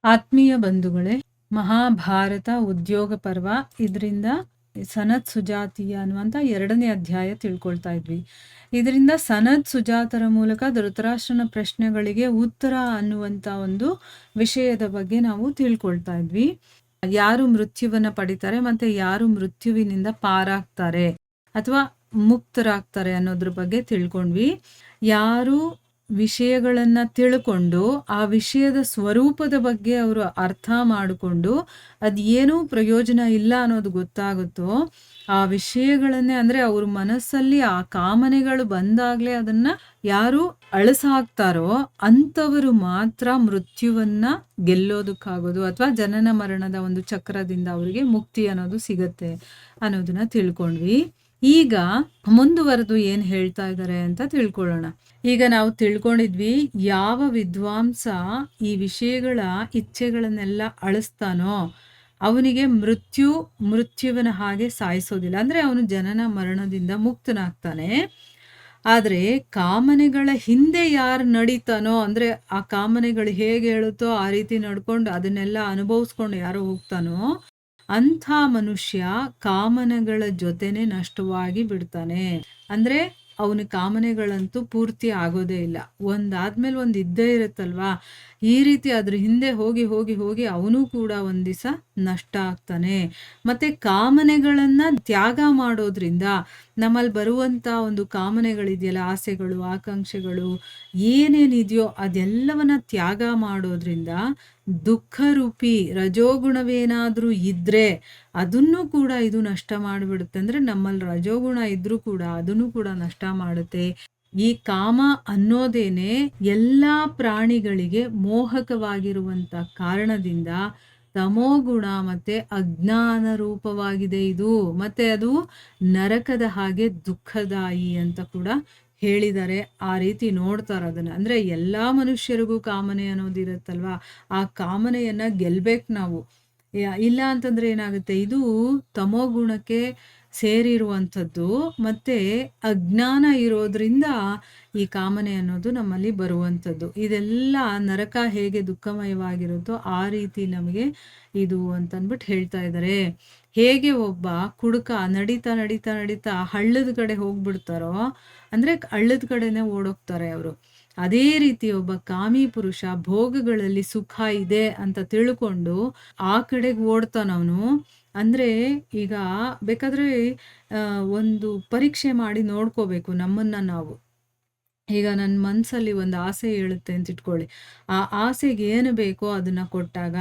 ಆತ್ಮೀಯ ಬಂಧುಗಳೇ, ಮಹಾಭಾರತ ಉದ್ಯೋಗ ಪರ್ವ ಇದರಿಂದ ಸನತ್ ಸುಜಾತಿಯ ಅನ್ನುವಂಥ 2ನೇ ಅಧ್ಯಾಯ ತಿಳ್ಕೊಳ್ತಾ ಇದ್ವಿ. ಇದರಿಂದ ಸನತ್ ಸುಜಾತರ ಮೂಲಕ ಧೃತರಾಷ್ಟ್ರನ ಪ್ರಶ್ನೆಗಳಿಗೆ ಉತ್ತರ ಅನ್ನುವಂಥ ಒಂದು ವಿಷಯದ ಬಗ್ಗೆ ನಾವು ತಿಳ್ಕೊಳ್ತಾ ಇದ್ವಿ. ಯಾರು ಮೃತ್ಯುವನ್ನ ಪಡಿತಾರೆ ಮತ್ತೆ ಯಾರು ಮೃತ್ಯುವಿನಿಂದ ಪಾರಾಗ್ತಾರೆ ಅಥವಾ ಮುಕ್ತರಾಗ್ತಾರೆ ಅನ್ನೋದ್ರ ಬಗ್ಗೆ ತಿಳ್ಕೊಂಡ್ವಿ. ಯಾರು ವಿಷಯಗಳನ್ನ ತಿಳ್ಕೊಂಡು ಆ ವಿಷಯದ ಸ್ವರೂಪದ ಬಗ್ಗೆ ಅವರು ಅರ್ಥ ಮಾಡಿಕೊಂಡು ಅದೇನೂ ಪ್ರಯೋಜನ ಇಲ್ಲ ಅನ್ನೋದು ಗೊತ್ತಾಗುತ್ತೋ ಆ ವಿಷಯಗಳನ್ನೇ, ಅಂದ್ರೆ ಅವ್ರ ಮನಸ್ಸಲ್ಲಿ ಆ ಕಾಮನೆಗಳು ಬಂದಾಗ್ಲೇ ಅದನ್ನ ಯಾರು ಅಳಸಾಕ್ತಾರೋ ಅಂಥವರು ಮಾತ್ರ ಮೃತ್ಯುವನ್ನ ಗೆಲ್ಲೋದಕ್ಕಾಗೋದು ಅಥವಾ ಜನನ ಮರಣದ ಒಂದು ಚಕ್ರದಿಂದ ಅವರಿಗೆ ಮುಕ್ತಿ ಅನ್ನೋದು ಸಿಗತ್ತೆ ಅನ್ನೋದನ್ನ ತಿಳ್ಕೊಂಡ್ವಿ. ಈಗ ಮುಂದುವರೆದು ಏನ್ ಹೇಳ್ತಾ ಇದ್ದಾರೆ ಅಂತ ತಿಳ್ಕೊಳ್ಳೋಣ. ಈಗ ನಾವು ತಿಳ್ಕೊಂಡಿದ್ವಿ, ಯಾವ ವಿದ್ವಾಂಸ ಈ ವಿಷಯಗಳ ಇಚ್ಛೆಗಳನ್ನೆಲ್ಲ ಅಳಿಸ್ತಾನೋ ಅವನಿಗೆ ಮೃತ್ಯುವಿನ ಹಾಗೆ ಸಾಯಿಸೋದಿಲ್ಲ, ಅಂದ್ರೆ ಅವನು ಜನನ ಮರಣದಿಂದ ಮುಕ್ತನಾಗ್ತಾನೆ. ಆದ್ರೆ ಕಾಮನೆಗಳ ಹಿಂದೆ ಯಾರು ನಡೀತಾನೋ, ಅಂದ್ರೆ ಆ ಕಾಮನೆಗಳು ಹೇಗೆ ಹೇಳುತ್ತೋ ಆ ರೀತಿ ನಡ್ಕೊಂಡು ಅದನ್ನೆಲ್ಲ ಅನುಭವಿಸ್ಕೊಂಡು ಯಾರು ಹೋಗ್ತಾನೋ ಅಂಥ ಮನುಷ್ಯ ಕಾಮನೆಗಳ ಜೊತೆನೆ ನಷ್ಟವಾಗಿ ಬಿಡ್ತಾನೆ. ಅಂದ್ರೆ ಅವನ ಕಾಮನೆಗಳಂತೂ ಪೂರ್ತಿ ಆಗೋದೇ ಇಲ್ಲ, ಒಂದಾದ್ಮೇಲೆ ಒಂದ್ ಇದ್ದೇ ಇರುತ್ತಲ್ವಾ. ಈ ರೀತಿ ಅದ್ರ ಹಿಂದೆ ಹೋಗಿ ಹೋಗಿ ಹೋಗಿ ಅವನು ಕೂಡ ಒಂದ್ ದಿವಸ ನಷ್ಟ ಆಗ್ತಾನೆ. ಮತ್ತೆ ಕಾಮನೆಗಳನ್ನ ತ್ಯಾಗ ಮಾಡೋದ್ರಿಂದ ನಮ್ಮಲ್ಲಿ ಬರುವಂತ ಒಂದು ಕಾಮನೆಗಳಿದೆಯಲ್ಲ, ಆಸೆಗಳು, ಆಕಾಂಕ್ಷೆಗಳು ಏನೇನಿದೆಯೋ ಅದೆಲ್ಲವನ್ನ ತ್ಯಾಗ ಮಾಡೋದ್ರಿಂದ ದುಃಖ ರೂಪಿ ರಜೋಗುಣವೇನಾದ್ರೂ ಇದ್ರೆ ಅದನ್ನು ಕೂಡ ಇದು ನಷ್ಟ ಮಾಡಿಬಿಡುತ್ತೆ. ಅಂದ್ರೆ ನಮ್ಮಲ್ಲಿ ರಜೋಗುಣ ಇದ್ರೂ ಕೂಡ ಅದನ್ನು ಕೂಡ ನಷ್ಟ ಮಾಡುತ್ತೆ. ಈ ಕಾಮ ಅನ್ನೋದೇನೆ ಎಲ್ಲಾ ಪ್ರಾಣಿಗಳಿಗೆ ಮೋಹಕವಾಗಿರುವಂತ ಕಾರಣದಿಂದ ತಮೋಗುಣ ಮತ್ತೆ ಅಜ್ಞಾನ ರೂಪವಾಗಿದೆ ಇದು. ಮತ್ತೆ ಅದು ನರಕದ ಹಾಗೆ ದುಃಖದಾಯಿ ಅಂತ ಕೂಡ ಹೇಳಿದ್ದಾರೆ. ಆ ರೀತಿ ನೋಡ್ತಾರ ಅದನ್ನ. ಅಂದ್ರೆ ಎಲ್ಲಾ ಮನುಷ್ಯರಿಗೂ ಕಾಮನೆ ಅನ್ನೋದಿರುತ್ತಲ್ವಾ, ಆ ಕಾಮನೆಯನ್ನ ಗೆಲ್ಬೇಕು ನಾವು. ಇಲ್ಲ ಅಂತಂದ್ರೆ ಏನಾಗುತ್ತೆ, ಇದು ತಮೋಗುಣಕ್ಕೆ ಸೇರಿರುವಂಥದ್ದು ಮತ್ತೆ ಅಜ್ಞಾನ ಇರೋದ್ರಿಂದ ಈ ಕಾಮನೆ ಅನ್ನೋದು ನಮ್ಮಲ್ಲಿ ಬರುವಂಥದ್ದು. ಇದೆಲ್ಲ ನರಕ ಹೇಗೆ ದುಃಖಮಯವಾಗಿರುತ್ತೋ ಆ ರೀತಿ ನಮಗೆ ಇದು ಅಂತನ್ಬಿಟ್ಟು ಹೇಳ್ತಾ ಇದ್ದಾರೆ. ಹೇಗೆ ಒಬ್ಬ ಕುಡುಕ ನಡೀತಾ ನಡೀತಾ ನಡೀತಾ ಹಳ್ಳದ ಕಡೆ ಹೋಗ್ಬಿಡ್ತಾರೋ, ಅಂದ್ರೆ ಹಳ್ಳದ ಕಡೆನೆ ಓಡೋಗ್ತಾರೆ ಅವರು. ಅದೇ ರೀತಿ ಒಬ್ಬ ಕಾಮಿ ಪುರುಷ ಭೋಗಗಳಲ್ಲಿ ಸುಖ ಇದೆ ಅಂತ ತಿಳ್ಕೊಂಡು ಆ ಕಡೆಗೆ ಓಡ್ತಾನವನು. ಅಂದ್ರೆ ಈಗ ಬೇಕಾದ್ರೆ ಒಂದು ಪರೀಕ್ಷೆ ಮಾಡಿ ನೋಡ್ಕೋಬೇಕು ನಮ್ಮನ್ನ ನಾವು. ಈಗ ನನ್ನ ಮನಸ್ಸಲ್ಲಿ ಒಂದು ಆಸೆ ಹೇಳುತ್ತೆ ಅಂತ ಇಟ್ಕೊಳ್ಳಿ, ಆ ಆಸೆಗೆ ಏನು ಬೇಕೋ ಅದನ್ನ ಕೊಟ್ಟಾಗ,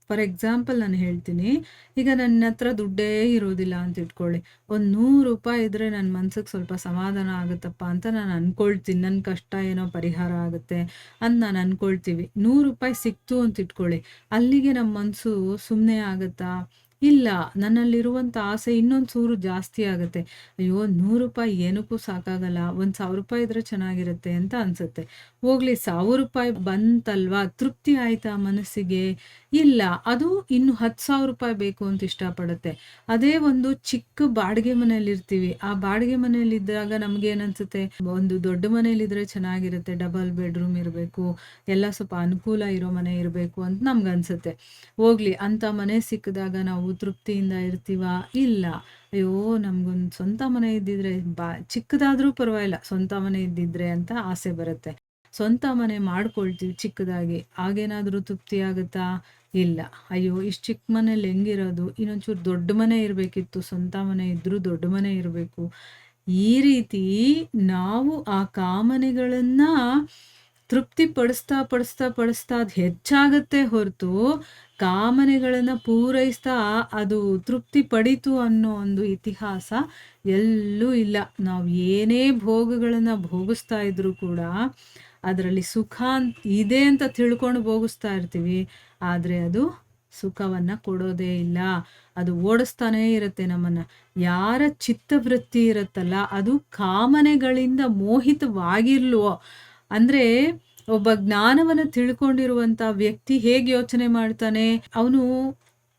ಫಾರ್ ಎಕ್ಸಾಂಪಲ್ ನಾನು ಹೇಳ್ತೀನಿ, ಈಗ ನನ್ನ ಹತ್ರ ದುಡ್ಡೇ ಇರೋದಿಲ್ಲ ಅಂತ ಇಟ್ಕೊಳ್ಳಿ, ಒಂದು 100 ರೂಪಾಯಿ ಇದ್ರೆ ನನ್ನ ಮನ್ಸಿಗೆ ಸ್ವಲ್ಪ ಸಮಾಧಾನ ಆಗುತ್ತಪ್ಪ ಅಂತ ನಾನು ಅನ್ಕೊಳ್ತೀನಿ. ನನ್ನ ಕಷ್ಟ ಏನೋ ಪರಿಹಾರ ಆಗುತ್ತೆ ಅಂತ ನಾನು ಅನ್ಕೊಳ್ತೀವಿ. 100 ರೂಪಾಯಿ ಸಿಕ್ತು ಅಂತ ಇಟ್ಕೊಳ್ಳಿ, ಅಲ್ಲಿಗೆ ನಮ್ಮ ಮನಸ್ಸು ಸುಮ್ಮನೆ ಆಗುತ್ತಾ? ಇಲ್ಲ, ನನ್ನಲ್ಲಿರುವಂಥ ಆಸೆ ಇನ್ನೊಂದು ಚೂರು ಜಾಸ್ತಿ ಆಗುತ್ತೆ. ಅಯ್ಯೋ 100 ರೂಪಾಯಿ ಏನಕ್ಕೂ ಸಾಕಾಗಲ್ಲ, 1000 ರೂಪಾಯಿ ಇದ್ರೆ ಚೆನ್ನಾಗಿರುತ್ತೆ ಅಂತ ಅನ್ಸುತ್ತೆ. ಹೋಗ್ಲಿ 1000 ರೂಪಾಯಿ ಬಂತಲ್ವಾ, ತೃಪ್ತಿ ಆಯ್ತಾ ಮನಸ್ಸಿಗೆ? ಇಲ್ಲ, ಅದು ಇನ್ನು 10,000 ರೂಪಾಯಿ ಬೇಕು ಅಂತ ಇಷ್ಟಪಡುತ್ತೆ. ಅದೇ ಒಂದು ಚಿಕ್ಕ ಬಾಡಿಗೆ ಮನೇಲಿ ಇರ್ತೀವಿ, ಆ ಬಾಡಿಗೆ ಮನೇಲಿ ಇದ್ದಾಗ ನಮ್ಗೆ ಏನನ್ಸುತ್ತೆ, ಒಂದು ದೊಡ್ಡ ಮನೇಲಿದ್ರೆ ಚೆನ್ನಾಗಿರುತ್ತೆ, ಡಬಲ್ ಬೆಡ್ರೂಮ್ ಇರಬೇಕು, ಎಲ್ಲ ಸ್ವಲ್ಪ ಅನುಕೂಲ ಇರೋ ಮನೆ ಇರಬೇಕು ಅಂತ ನಮ್ಗೆ ಅನ್ಸುತ್ತೆ. ಹೋಗ್ಲಿ, ಅಂತ ಮನೆ ಸಿಕ್ಕಿದಾಗ ನಾವು ತೃಪ್ತಿಯಿಂದ ಇರ್ತೀವ? ಇಲ್ಲ. ಅಯ್ಯೋ ನಮ್ಗೊಂದು ಸ್ವಂತ ಮನೆ ಇದ್ದಿದ್ರೆ, ಚಿಕ್ಕದಾದ್ರೂ ಪರವಾಗಿಲ್ಲ ಸ್ವಂತ ಮನೆ ಇದ್ದಿದ್ರೆ ಅಂತ ಆಸೆ ಬರುತ್ತೆ. ಸ್ವಂತ ಮನೆ ಮಾಡ್ಕೊಳ್ತೀವಿ ಚಿಕ್ಕದಾಗಿ, ಆಗೇನಾದ್ರೂ ತೃಪ್ತಿ ಆಗುತ್ತಾ? ಇಲ್ಲ. ಅಯ್ಯೋ ಇಷ್ಟು ಚಿಕ್ಕ ಮನೇಲಿ ಹೆಂಗಿರೋದು, ಇನ್ನೊಂಚೂರು ದೊಡ್ಡ ಮನೆ ಇರಬೇಕಿತ್ತು, ಸ್ವಂತ ಮನೆ ಇದ್ರೂ ದೊಡ್ಡ ಮನೆ ಇರಬೇಕು. ಈ ರೀತಿ ನಾವು ಆ ಕಾಮನೆಗಳನ್ನ ತೃಪ್ತಿ ಪಡಿಸ್ತಾ ಪಡಿಸ್ತಾ ಪಡಿಸ್ತಾ ಅದು ಹೆಚ್ಚಾಗತ್ತೆ ಹೊರತು ಕಾಮನೆಗಳನ್ನ ಪೂರೈಸ್ತಾ ಅದು ತೃಪ್ತಿ ಪಡೀತು ಅನ್ನೋ ಒಂದು ಇತಿಹಾಸ ಎಲ್ಲೂ ಇಲ್ಲ. ನಾವು ಏನೇ ಭೋಗಗಳನ್ನ ಭೋಗಿಸ್ತಾ ಇದ್ರು ಕೂಡ ಅದರಲ್ಲಿ ಸುಖ ಇದೆ ಅಂತ ತಿಳ್ಕೊಂಡು ಭೋಗಿಸ್ತಾ ಇರ್ತೀವಿ, ಆದ್ರೆ ಅದು ಸುಖವನ್ನ ಕೊಡೋದೇ ಇಲ್ಲ, ಅದು ಓಡಿಸ್ತಾನೇ ಇರುತ್ತೆ ನಮ್ಮನ್ನ. ಯಾರ ಚಿತ್ತವೃತ್ತಿ ಇರುತ್ತಲ್ಲ ಅದು ಕಾಮನೆಗಳಿಂದ ಮೋಹಿತವಾಗಿರ್ಲ್ವೋ, ಅಂದ್ರೆ ಒಬ್ಬ ಜ್ಞಾನವನ್ನ ತಿಳ್ಕೊಂಡಿರುವಂತ ವ್ಯಕ್ತಿ ಹೇಗೆ ಯೋಚನೆ ಮಾಡ್ತಾನೆ, ಅವನು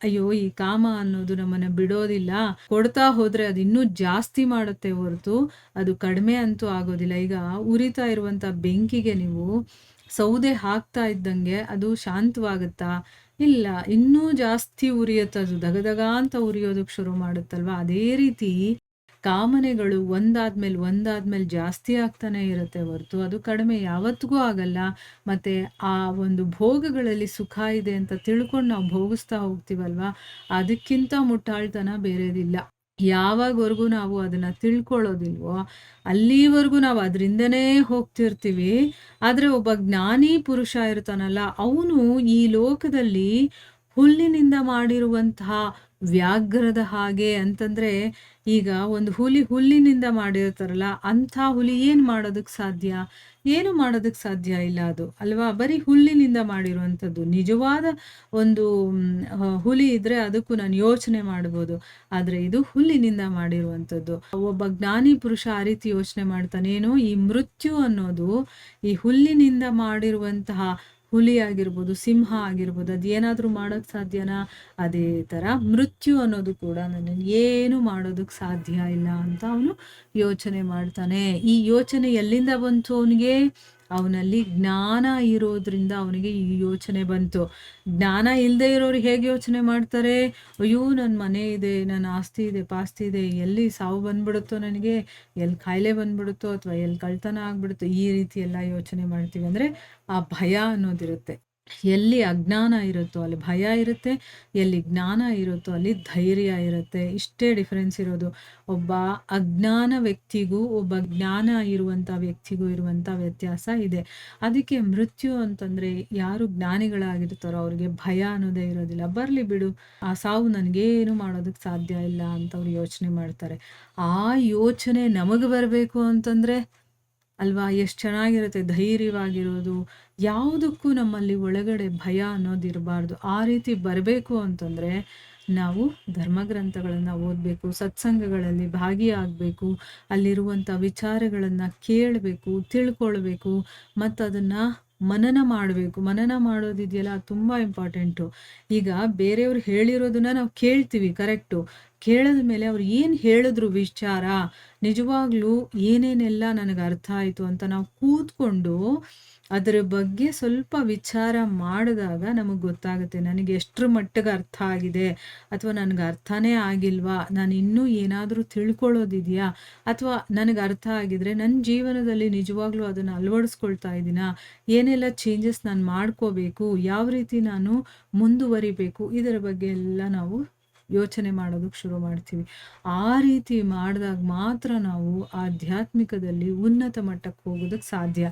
ಅಯ್ಯೋ ಈ ಕಾಮ ಅನ್ನೋದು ನಮ್ಮನ್ನ ಬಿಡೋದಿಲ್ಲ, ಕೊಡ್ತಾ ಹೋದ್ರೆ ಅದು ಇನ್ನೂ ಜಾಸ್ತಿ ಮಾಡುತ್ತೆ ಹೊರತು ಅದು ಕಡಿಮೆ ಅಂತೂ ಆಗೋದಿಲ್ಲ. ಈಗ ಉರಿತಾ ಇರುವಂತ ಬೆಂಕಿಗೆ ನೀವು ಸೌದೆ ಹಾಕ್ತಾ ಇದ್ದಂಗೆ ಅದು ಶಾಂತವಾಗುತ್ತಾ? ಇಲ್ಲ, ಇನ್ನೂ ಜಾಸ್ತಿ ಉರಿಯುತ್ತದು. ಧಗಧಗ ಅಂತ ಉರಿಯೋದಕ್ಕೆ ಶುರು ಮಾಡುತ್ತಲ್ವಾ? ಅದೇ ರೀತಿ ಕಾಮನೆಗಳು ಒಂದಾದ್ಮೇಲೆ ಜಾಸ್ತಿ ಆಗ್ತಾನೆ ಇರುತ್ತೆ ಹೊರತು, ಅದು ಕಡಿಮೆ ಯಾವತ್ತಿಗೂ ಆಗಲ್ಲ. ಮತ್ತೆ ಆ ಒಂದು ಭೋಗಗಳಲ್ಲಿ ಸುಖ ಇದೆ ಅಂತ ತಿಳ್ಕೊಂಡು ನಾವು ಭೋಗಿಸ್ತಾ ಹೋಗ್ತೀವಲ್ವಾ? ಅದಕ್ಕಿಂತ ಮುಟ್ಟಾಳ್ತನ ಬೇರೇದಿಲ್ಲ. ಯಾವಾಗವರೆಗೂ ನಾವು ಅದನ್ನ ತಿಳ್ಕೊಳ್ಳೋದಿಲ್ವೋ, ಅಲ್ಲೀವರೆಗೂ ನಾವು ಅದ್ರಿಂದನೇ ಹೋಗ್ತಿರ್ತೀವಿ. ಆದ್ರೆ ಒಬ್ಬ ಜ್ಞಾನಿ ಪುರುಷ ಇರ್ತಾನಲ್ಲ, ಅವನು ಈ ಲೋಕದಲ್ಲಿ ಹುಲ್ಲಿನಿಂದ ಮಾಡಿರುವಂತಹ ವ್ಯಾಘ್ರದ ಹಾಗೆ ಅಂತಂದ್ರೆ, ಈಗ ಒಂದು ಹುಲ್ಲಿನಿಂದ ಮಾಡಿರ್ತಾರಲ್ಲ, ಅಂಥ ಹುಲಿ ಏನ್ ಮಾಡೋದಕ್ಕೆ ಸಾಧ್ಯ? ಏನು ಮಾಡೋದಕ್ಕೆ ಸಾಧ್ಯ ಇಲ್ಲ ಅದು, ಅಲ್ವಾ? ಬರೀ ಹುಲ್ಲಿನಿಂದ ಮಾಡಿರುವಂಥದ್ದು. ನಿಜವಾದ ಒಂದು ಹುಲಿ ಇದ್ರೆ ಅದಕ್ಕೂ ನಾನು ಯೋಚನೆ ಮಾಡ್ಬೋದು. ಆದ್ರೆ ಇದು ಹುಲ್ಲಿನಿಂದ ಮಾಡಿರುವಂಥದ್ದು. ಒಬ್ಬ ಜ್ಞಾನಿ ಪುರುಷ ಆ ರೀತಿ ಯೋಚನೆ ಮಾಡ್ತಾನೆ. ಏನು, ಈ ಮೃತ್ಯು ಅನ್ನೋದು ಈ ಹುಲ್ಲಿನಿಂದ ಮಾಡಿರುವಂತಹ ಹುಲಿ ಆಗಿರ್ಬೋದು, ಸಿಂಹ ಆಗಿರ್ಬೋದು, ಅದೇನಾದ್ರೂ ಮಾಡೋಕ್ ಸಾಧ್ಯನಾ? ಅದೇ ತರ ಮೃತ್ಯು ಅನ್ನೋದು ಕೂಡ ನನ್ನನ್ನು ಏನು ಮಾಡೋದಕ್ಕೆ ಸಾಧ್ಯ ಇಲ್ಲ ಅಂತ ಅವನು ಯೋಚನೆ ಮಾಡ್ತಾನೆ. ಈ ಯೋಚನೆ ಎಲ್ಲಿಂದ ಬಂತು ಅವನಿಗೆ? ಅವನಲ್ಲಿ ಜ್ಞಾನ ಇರೋದ್ರಿಂದ ಅವನಿಗೆ ಈ ಯೋಚನೆ ಬಂತು. ಜ್ಞಾನ ಇಲ್ಲದೆ ಇರೋರು ಹೇಗೆ ಯೋಚನೆ ಮಾಡ್ತಾರೆ? ಅಯ್ಯೋ, ನನ್ನ ಮನೆ ಇದೆ, ನನ್ನ ಆಸ್ತಿ ಇದೆ, ಪಾಸ್ತಿ ಇದೆ, ಎಲ್ಲಿ ಸಾವು ಬಂದ್ಬಿಡುತ್ತೋ ನನಗೆ, ಎಲ್ಲಿ ಕಾಯಿಲೆ ಬಂದ್ಬಿಡುತ್ತೋ, ಅಥವಾ ಎಲ್ಲಿ ಕಳ್ತನ ಆಗ್ಬಿಡುತ್ತೋ, ಈ ರೀತಿ ಎಲ್ಲ ಯೋಚನೆ ಮಾಡ್ತೀವಿ. ಅಂದ್ರೆ ಆ ಭಯ ಅನ್ನೋದಿರುತ್ತೆ. ಎಲ್ಲಿ ಅಜ್ಞಾನ ಇರುತ್ತೋ ಅಲ್ಲಿ ಭಯ ಇರುತ್ತೆ, ಎಲ್ಲಿ ಜ್ಞಾನ ಇರುತ್ತೋ ಅಲ್ಲಿ ಧೈರ್ಯ ಇರುತ್ತೆ. ಇಷ್ಟೇ ಡಿಫರೆನ್ಸ್ ಇರೋದು. ಒಬ್ಬ ಅಜ್ಞಾನ ವ್ಯಕ್ತಿಗೂ ಒಬ್ಬ ಜ್ಞಾನ ಇರುವಂಥ ವ್ಯಕ್ತಿಗೂ ಇರುವಂಥ ವ್ಯತ್ಯಾಸ ಇದೆ. ಅದಕ್ಕೆ ಮೃತ್ಯು ಅಂತಂದ್ರೆ, ಯಾರು ಜ್ಞಾನಿಗಳಾಗಿರ್ತಾರೋ ಅವ್ರಿಗೆ ಭಯ ಅನ್ನೋದೇ ಇರೋದಿಲ್ಲ. ಬರ್ಲಿ ಬಿಡು, ಆ ಸಾವು ನನಗೇನು ಮಾಡೋದಕ್ಕೆ ಸಾಧ್ಯ ಇಲ್ಲ ಅಂತ ಅವ್ರು ಯೋಚನೆ ಮಾಡ್ತಾರೆ. ಆ ಯೋಚನೆ ನಮಗೆ ಬರಬೇಕು ಅಂತಂದ್ರೆ ಅಲ್ವಾ, ಎಷ್ಟು ಚೆನ್ನಾಗಿರುತ್ತೆ ಧೈರ್ಯವಾಗಿರೋದು. ಯಾವುದಕ್ಕೂ ನಮ್ಮಲ್ಲಿ ಒಳಗಡೆ ಭಯ ಅನ್ನೋದಿರಬಾರ್ದು. ಆ ರೀತಿ ಬರಬೇಕು ಅಂತಂದ್ರೆ ನಾವು ಧರ್ಮಗ್ರಂಥಗಳನ್ನು ಓದಬೇಕು, ಸತ್ಸಂಗಗಳಲ್ಲಿ ಭಾಗಿಯಾಗಬೇಕು, ಅಲ್ಲಿರುವಂಥ ವಿಚಾರಗಳನ್ನು ಕೇಳಬೇಕು, ತಿಳ್ಕೊಳ್ಬೇಕು, ಮತ್ತು ಅದನ್ನು ಮನನ ಮಾಡಬೇಕು. ಮನನ ಮಾಡೋದಿದೆಯಲ್ಲ, ತುಂಬ ಇಂಪಾರ್ಟೆಂಟು. ಈಗ ಬೇರೆಯವ್ರು ಹೇಳಿರೋದನ್ನ ನಾವು ಕೇಳ್ತೀವಿ, ಕರೆಕ್ಟು. ಕೇಳಿದ ಮೇಲೆ ಅವ್ರು ಏನು ಹೇಳಿದ್ರು ವಿಚಾರ, ನಿಜವಾಗ್ಲೂ ಏನೇನೆಲ್ಲ ನನಗೆ ಅರ್ಥ ಆಯಿತು ಅಂತ ನಾವು ಕೂತ್ಕೊಂಡು ಅದರ ಬಗ್ಗೆ ಸ್ವಲ್ಪ ವಿಚಾರ ಮಾಡಿದಾಗ ನಮಗೆ ಗೊತ್ತಾಗುತ್ತೆ, ನನಗೆ ಎಷ್ಟರ ಮಟ್ಟಿಗೆ ಅರ್ಥ ಆಗಿದೆ, ಅಥವಾ ನನಗೆ ಅರ್ಥನೇ ಆಗಿಲ್ವಾ, ನಾನು ಇನ್ನೂ ಏನಾದರೂ ತಿಳ್ಕೊಳ್ಳೋದಿದೆಯಾ, ಅಥವಾ ನನಗೆ ಅರ್ಥ ಆಗಿದ್ರೆ ನನ್ನ ಜೀವನದಲ್ಲಿ ನಿಜವಾಗ್ಲೂ ಅದನ್ನು ಅಳವಡಿಸ್ಕೊಳ್ತಾ ಇದ್ದೀನಾ, ಏನೆಲ್ಲ ಚೇಂಜಸ್ ನಾನು ಮಾಡ್ಕೋಬೇಕು, ಯಾವ ರೀತಿ ನಾನು ಮುಂದುವರಿಬೇಕು, ಇದರ ಬಗ್ಗೆ ಎಲ್ಲ ನಾವು ಯೋಚನೆ ಮಾಡೋದಕ್ಕೆ ಶುರು ಮಾಡ್ತೀವಿ. ಆ ರೀತಿ ಮಾಡಿದಾಗ ಮಾತ್ರ ನಾವು ಆಧ್ಯಾತ್ಮಿಕದಲ್ಲಿ ಉನ್ನತ ಮಟ್ಟಕ್ಕೆ ಹೋಗೋದಕ್ಕೆ ಸಾಧ್ಯ.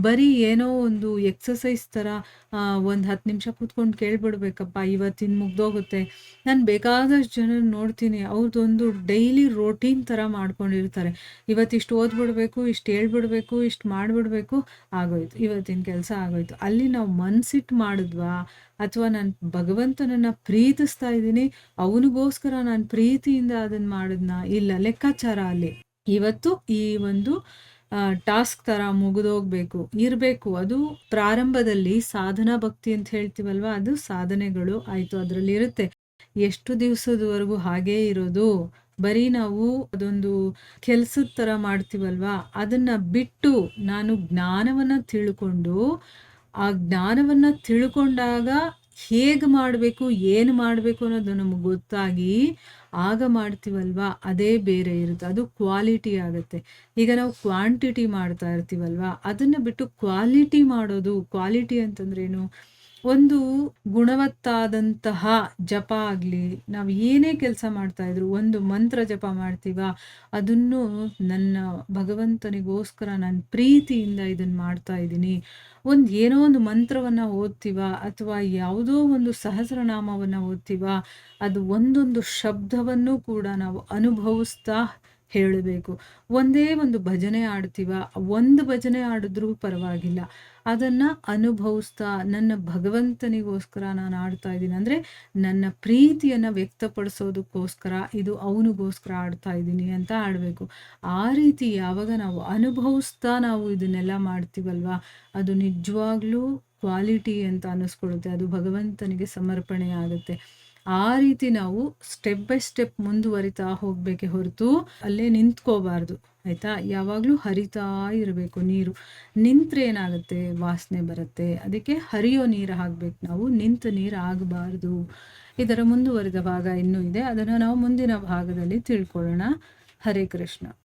ಬರೀ ಏನೋ ಒಂದು ಎಕ್ಸಸೈಸ್ ಥರ ಒಂದು 10 ನಿಮಿಷ ಕೂತ್ಕೊಂಡು ಕೇಳ್ಬಿಡ್ಬೇಕಪ್ಪ, ಇವತ್ತಿನ ಮುಗ್ದೋಗುತ್ತೆ. ನಾನು ಬೇಕಾದಷ್ಟು ಜನ ನೋಡ್ತೀನಿ, ಅವ್ರದ್ದೊಂದು ಡೈಲಿ ರೋಟೀನ್ ಥರ ಮಾಡ್ಕೊಂಡಿರ್ತಾರೆ. ಇವತ್ತಿಷ್ಟು ಓದ್ಬಿಡ್ಬೇಕು, ಇಷ್ಟು ಹೇಳ್ಬಿಡ್ಬೇಕು, ಇಷ್ಟು ಮಾಡಿಬಿಡ್ಬೇಕು, ಆಗೋಯ್ತು, ಇವತ್ತಿನ ಕೆಲಸ ಆಗೋಯ್ತು. ಅಲ್ಲಿ ನಾವು ಮನ್ಸಿಟ್ಟು ಮಾಡಿದ್ವಾ, ಅಥವಾ ನಾನು ಭಗವಂತನನ್ನು ಪ್ರೀತಿಸ್ತಾ ಇದ್ದೀನಿ, ಅವನಿಗೋಸ್ಕರ ನಾನು ಪ್ರೀತಿಯಿಂದ ಅದನ್ನು ಮಾಡಿದ್ನ? ಇಲ್ಲ, ಲೆಕ್ಕಾಚಾರ ಅಲ್ಲಿ. ಇವತ್ತು ಈ ಒಂದು ಟಾಸ್ಕ್ ಥರ ಮುಗಿದೋಗ್ಬೇಕು ಇರಬೇಕು. ಅದು ಪ್ರಾರಂಭದಲ್ಲಿ ಸಾಧನಾ ಭಕ್ತಿ ಅಂತ ಹೇಳ್ತೀವಲ್ವ, ಅದು ಸಾಧನೆಗಳು ಆಯಿತು, ಅದರಲ್ಲಿ ಇರುತ್ತೆ. ಎಷ್ಟು ದಿವಸದವರೆಗೂ ಹಾಗೇ ಇರೋದು? ಬರೀ ನಾವು ಅದೊಂದು ಕೆಲ್ಸದ ಥರ ಮಾಡ್ತೀವಲ್ವಾ, ಅದನ್ನು ಬಿಟ್ಟು ನಾನು ಜ್ಞಾನವನ್ನು ತಿಳ್ಕೊಂಡು, ಆ ಜ್ಞಾನವನ್ನು ತಿಳ್ಕೊಂಡಾಗ ಹೇಗೆ ಮಾಡಬೇಕು, ಏನು ಮಾಡಬೇಕು ಅನ್ನೋದು ನಮಗೆ ಗೊತ್ತಾಗಿ ಆಗ ಮಾಡ್ತೀವಲ್ವಾ, ಅದೇ ಬೇರೆ ಇರುತ್ತೆ. ಅದು ಕ್ವಾಲಿಟಿ ಆಗುತ್ತೆ. ಈಗ ನಾವು ಕ್ವಾಂಟಿಟಿ ಮಾಡ್ತಾ ಇರ್ತೀವಲ್ವಾ, ಅದನ್ನು ಬಿಟ್ಟು ಕ್ವಾಲಿಟಿ ಮಾಡೋದು. ಕ್ವಾಲಿಟಿ ಅಂತಂದ್ರೇನು? ಒಂದು ಗುಣವತ್ತಾದಂತಹ ಜಪ ಆಗಲಿ, ನಾವು ಏನೇ ಕೆಲಸ ಮಾಡ್ತಾಯಿದ್ರು, ಒಂದು ಮಂತ್ರ ಜಪ ಮಾಡ್ತೀವ, ಅದನ್ನು ನನ್ನ ಭಗವಂತನಿಗೋಸ್ಕರ ನಾನು ಪ್ರೀತಿಯಿಂದ ಇದನ್ನು ಮಾಡ್ತಾ ಇದ್ದೀನಿ. ಏನೋ ಒಂದು ಮಂತ್ರವನ್ನು ಓದ್ತೀವ, ಅಥವಾ ಯಾವುದೋ ಒಂದು ಸಹಸ್ರನಾಮವನ್ನು ಓದ್ತೀವ, ಅದು ಒಂದೊಂದು ಶಬ್ದವನ್ನು ಕೂಡ ನಾವು ಅನುಭವಿಸ್ತಾ ಹೇಳಬೇಕು. ಒಂದೇ ಒಂದು ಭಜನೆ ಆಡ್ತೀವ, ಒಂದು ಭಜನೆ ಆಡಿದ್ರೂ ಪರವಾಗಿಲ್ಲ, ಅದನ್ನು ಅನುಭವಿಸ್ತಾ ನನ್ನ ಭಗವಂತನಿಗೋಸ್ಕರ ನಾನು ಆಡ್ತಾ ಇದ್ದೀನಿ, ಅಂದರೆ ನನ್ನ ಪ್ರೀತಿಯನ್ನು ವ್ಯಕ್ತಪಡಿಸೋದಕ್ಕೋಸ್ಕರ, ಇದು ಅವನಿಗೋಸ್ಕರ ಆಡ್ತಾ ಇದ್ದೀನಿ ಅಂತ ಆಡಬೇಕು. ಆ ರೀತಿ ಯಾವಾಗ ನಾವು ಅನುಭವಿಸ್ತಾ ನಾವು ಇದನ್ನೆಲ್ಲ ಮಾಡ್ತೀವಲ್ವ, ಅದು ನಿಜವಾಗ್ಲೂ ಕ್ವಾಲಿಟಿ ಅಂತ ಅನ್ನಿಸ್ಕೊಳ್ಳುತ್ತೆ. ಅದು ಭಗವಂತನಿಗೆ ಸಮರ್ಪಣೆ ಆಗುತ್ತೆ. ಆ ರೀತಿ ನಾವು ಸ್ಟೆಪ್ ಬೈ ಸ್ಟೆಪ್ ಮುಂದುವರಿತಾ ಹೋಗಬೇಕೇ ಹೊರತು ಅಲ್ಲೇ ನಿಂತ್ಕೋಬಾರ್ದು ಆಯಿತಾ. ಯಾವಾಗಲೂ ಹರಿತಾ ಇರಬೇಕು ನೀರು. ನಿಂತರೆ ಏನಾಗುತ್ತೆ, ವಾಸನೆ ಬರುತ್ತೆ. ಅದಕ್ಕೆ ಹರಿಯೋ ನೀರು ಹಾಕಬೇಕು ನಾವು, ನಿಂತ ನೀರು ಆಗಬಾರ್ದು. ಇದರ ಮುಂದುವರಿದ ಭಾಗ ಇನ್ನೂ ಇದೆ, ಅದನ್ನು ನಾವು ಮುಂದಿನ ಭಾಗದಲ್ಲಿ ತಿಳ್ಕೊಳ್ಳೋಣ. ಹರೇ ಕೃಷ್ಣ.